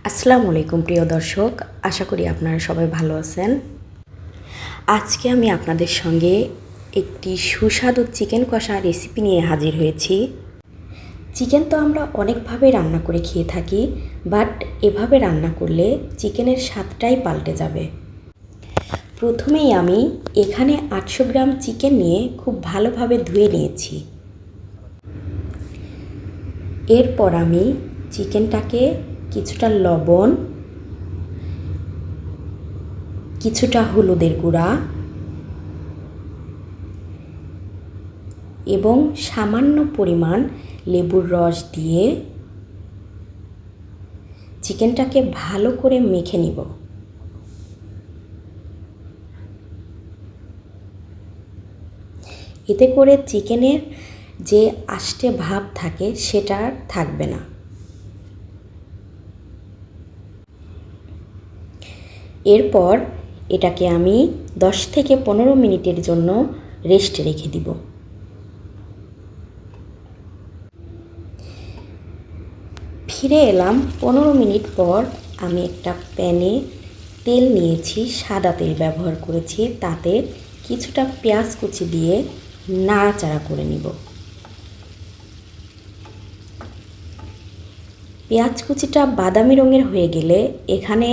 আসসালামু আলাইকুম প্রিয় দর্শক, আশা করি আপনারা সবাই ভালো আছেন। আজকে আমি আপনাদের সঙ্গে একটি সুস্বাদু চিকেন কষা রেসিপি নিয়ে হাজির হয়েছি। চিকেন তো আমরা অনেকভাবে রান্না করে খেয়ে থাকি, বাট এভাবে রান্না করলে চিকেনের স্বাদটাই পাল্টে যাবে। প্রথমেই আমি এখানে 800 গ্রাম চিকেন নিয়ে খুব ভালোভাবে ধুয়ে নিয়েছি। এরপর আমি চিকেনটাকে কিছুটা লবণ, কিছুটা হলুদের গুঁড়া এবং সামান্য পরিমাণ লেবুর রস দিয়ে চিকেনটাকে ভালো করে মেখে নিব। এতে করে চিকেনের যে আষ্টে ভাব থাকে সেটা আর থাকবে না। এরপর এটাকে আমি 10 থেকে 15 মিনিটের জন্য রেস্টে রেখে দিব। ফিরে এলাম 15 মিনিট পর। আমি একটা প্যানে তেল নিয়েছি, সাদা তেল ব্যবহার করেছি। তাতে কিছুটা পেঁয়াজ কুচি দিয়ে নাড়াচাড়া করে নিব। পেঁয়াজ কুচিটা বাদামি রঙের হয়ে গেলে এখানে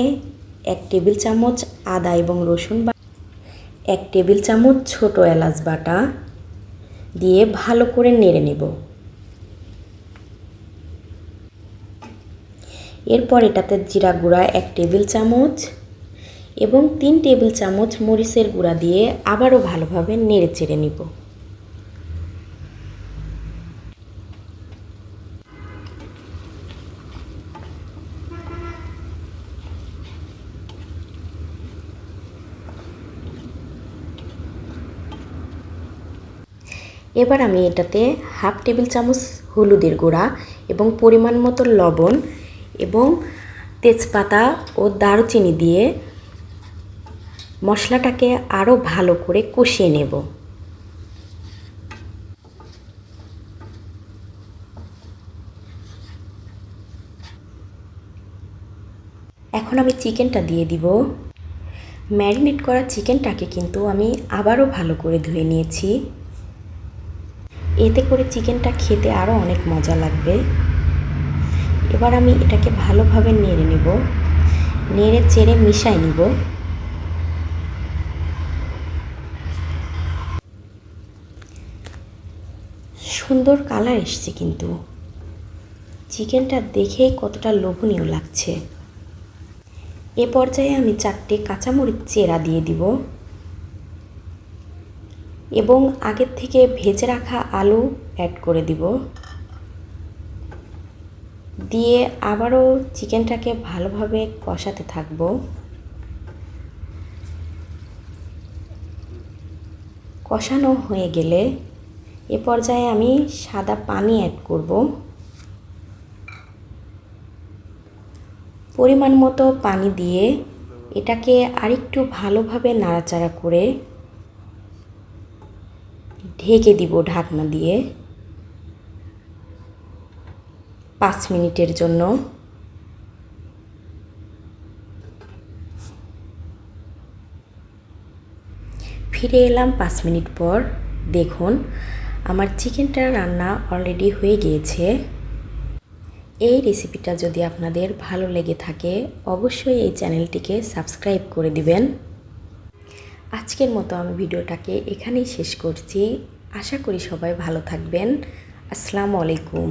1 টেবিল চামচ আদা এবং রসুন বাটা, 1 টেবিল চামচ ছোট এলাচ বাটা দিয়ে ভালো করে নেড়ে নেব। এরপর এটাতে জিরা গুঁড়া 1 টেবিল চামচ এবং 3 টেবিল চামচ মরিচের গুঁড়া দিয়ে আবারও ভালোভাবে নেড়ে চেড়ে নিব। এবার আমি এটাতে 1/2 টেবিল চামচ হলুদের গুঁড়া এবং পরিমাণ মতো লবণ এবং তেজপাতা ও দারুচিনি দিয়ে মশলাটাকে আরও ভালো করে কষিয়ে নেব। এখন আমি চিকেনটা দিয়ে দিব। ম্যারিনেট করা চিকেনটাকে কিন্তু আমি আবারও ভালো করে ধুয়ে নিয়েছি। এতে করে চিকেনটা খেতে আরও অনেক মজা লাগবে। এবার আমি এটাকে ভালোভাবে নেড়ে নেব, নেড়ে চেড়ে মিশাই নিব। সুন্দর কালার এসছে, কিন্তু চিকেনটা দেখেই কতটা লোভনীয় লাগছে। এ পর্যায়ে আমি 4টে কাঁচামরিচ চেরা দিয়ে দিব এবং আগের থেকে ভেজে রাখা আলু অ্যাড করে দিব। দিয়ে আবারও চিকেনটাকে ভালোভাবে কষাতে থাকব। কষানো হয়ে গেলে এ পর্যায়ে আমি সাদা পানি অ্যাড করব। পরিমাণ মতো পানি দিয়ে এটাকে আরেকটু ভালোভাবে নাড়াচাড়া করে ঢেকে দিব ঢাকনা দিয়ে 5 মিনিটের জন্য। ফিরে এলাম 5 মিনিট পর। দেখুন আমার চিকেনটা রান্না অলরেডি হয়ে গিয়েছে। এই রেসিপিটা যদি আপনাদের ভালো লেগে থাকে অবশ্যই এই চ্যানেলটিকে সাবস্ক্রাইব করে দিবেন। আজকের মতো আমি ভিডিওটাকে এখানেই শেষ করছি। আশা করি সবাই ভালো থাকবেন। আসসালামু আলাইকুম।